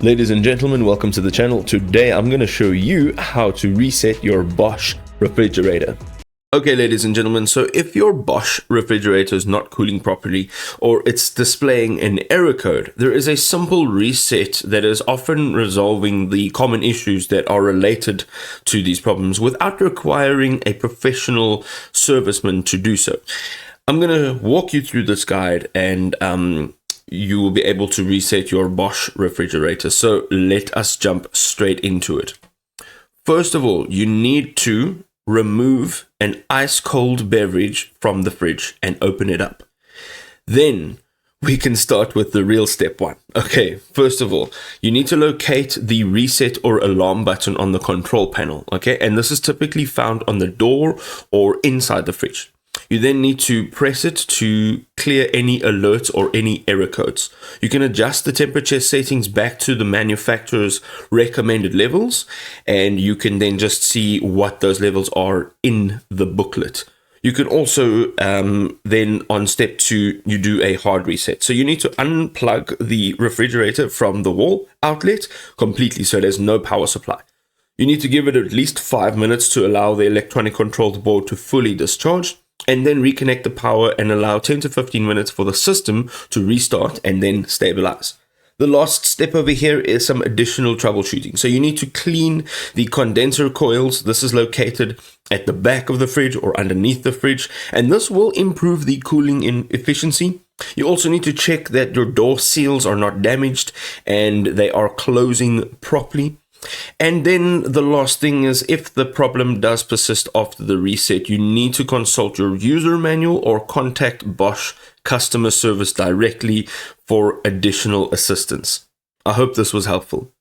Ladies and gentlemen, welcome to the channel. Today I'm going to show you how to reset your Bosch refrigerator. Okay, ladies and gentlemen, so if your Bosch refrigerator is not cooling properly or it's displaying an error code, there is a simple reset that is often resolving the common issues that are related to these problems without requiring a professional serviceman to do so. I'm going to walk you through this guide and you will be able to reset your Bosch refrigerator. So let us jump straight into it. First of all, you need to remove an ice cold beverage from the fridge and open it up. Then we can start with the real step one. Okay, first of all, you need to locate the reset or alarm button on the control panel. Okay, and this is typically found on the door or inside the fridge. You then need to press it to clear any alerts or any error codes. You can adjust the temperature settings back to the manufacturer's recommended levels, and you can then just see what those levels are in the booklet. You can also then on step 2, you do a hard reset. So you need to unplug the refrigerator from the wall outlet completely so there's no power supply. You need to give it at least 5 minutes to allow the electronic controlled board to fully discharge, and then reconnect the power and allow 10 to 15 minutes for the system to restart and then stabilize. The last step over here is some additional troubleshooting. So you need to clean the condenser coils. This is located at the back of the fridge or underneath the fridge, and this will improve the cooling efficiency. You also need to check that your door seals are not damaged and they are closing properly. And then the last thing is, if the problem does persist after the reset, you need to consult your user manual or contact Bosch customer service directly for additional assistance. I hope this was helpful.